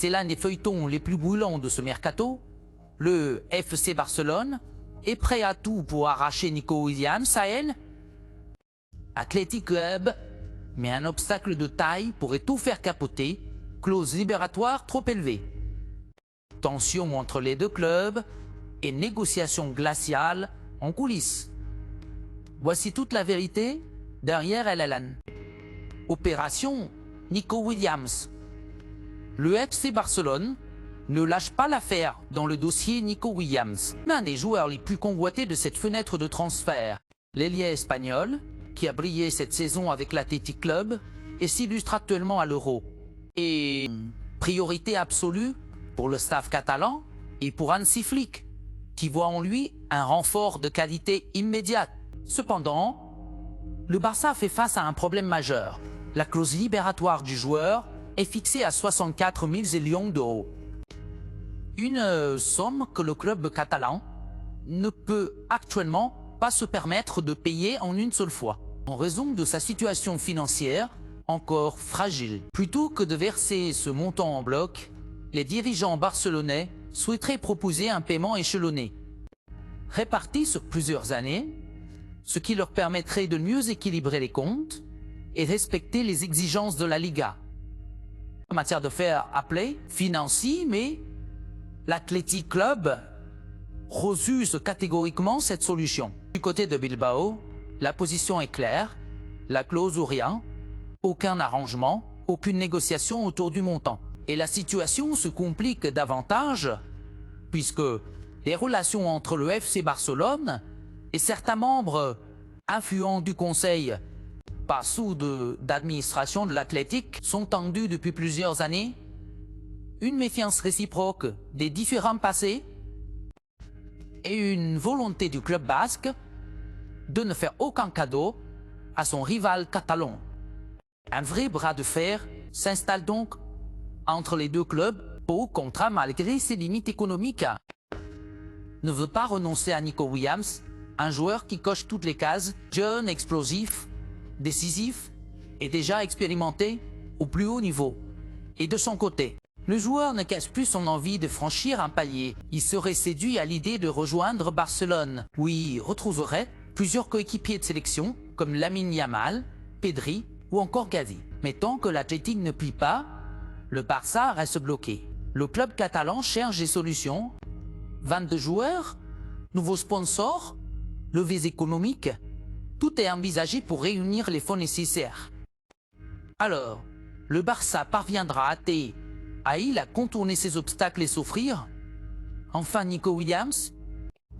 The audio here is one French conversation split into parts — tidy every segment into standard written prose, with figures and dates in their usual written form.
C'est l'un des feuilletons les plus brûlants de ce mercato. Le FC Barcelone est prêt à tout pour arracher Nico Williams à elle. Athletic Club, mais un obstacle de taille pourrait tout faire capoter, clause libératoire trop élevée. Tension entre les deux clubs et négociations glaciales en coulisses. Voici toute la vérité derrière El Elan. Opération Nico Williams. Le FC Barcelone ne lâche pas l'affaire dans le dossier Nico Williams, l'un des joueurs les plus convoités de cette fenêtre de transfert. L'ailier espagnol, qui a brillé cette saison avec l'Athletic Club et s'illustre actuellement à l'Euro. Et priorité absolue pour le staff catalan et pour Hansi Flick, qui voit en lui un renfort de qualité immédiate. Cependant, le Barça fait face à un problème majeur. La clause libératoire du joueur est fixée à 64 millions d'euros. Une somme que le club catalan ne peut actuellement pas se permettre de payer en une seule fois, en raison de sa situation financière encore fragile. Plutôt que de verser ce montant en bloc, les dirigeants barcelonais souhaiteraient proposer un paiement échelonné, réparti sur plusieurs années, ce qui leur permettrait de mieux équilibrer les comptes et respecter les exigences de la Liga. En matière de fair play financier, mais l'Athletic Club refuse catégoriquement cette solution. Du côté de Bilbao, la position est claire, la clause ou rien, aucun arrangement, aucune négociation autour du montant. Et la situation se complique davantage puisque les relations entre le FC Barcelone et certains membres influents du conseil pas sous d'administration de l'Athletic sont tendues depuis plusieurs années. Une méfiance réciproque des différents passés et une volonté du club basque de ne faire aucun cadeau à son rival catalan. Un vrai bras de fer s'installe donc entre les deux clubs. Pau contrat, malgré ses limites économiques, ne veut pas renoncer à Nico Williams, un joueur qui coche toutes les cases, jeune, explosif, décisif et déjà expérimenté au plus haut niveau. Et de son côté, le joueur ne cache plus son envie de franchir un palier. Il serait séduit à l'idée de rejoindre Barcelone, où il retrouverait plusieurs coéquipiers de sélection comme Lamine Yamal, Pedri ou encore Gavi. Mais tant que l'Athletic ne plie pas, le Barça reste bloqué. Le club catalan cherche des solutions. 22 joueurs, nouveaux sponsors, levées économiques, tout est envisagé pour réunir les fonds nécessaires. Alors, le Barça parviendra-t-il à contourner ces obstacles et s'offrir enfin Nico Williams?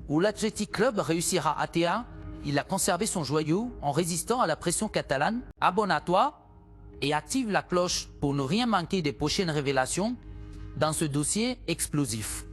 Ou l'Athletic Club réussira-t-il à conserver son joyau en résistant à la pression catalane? Abonne-toi et active la cloche pour ne rien manquer des prochaines révélations dans ce dossier explosif.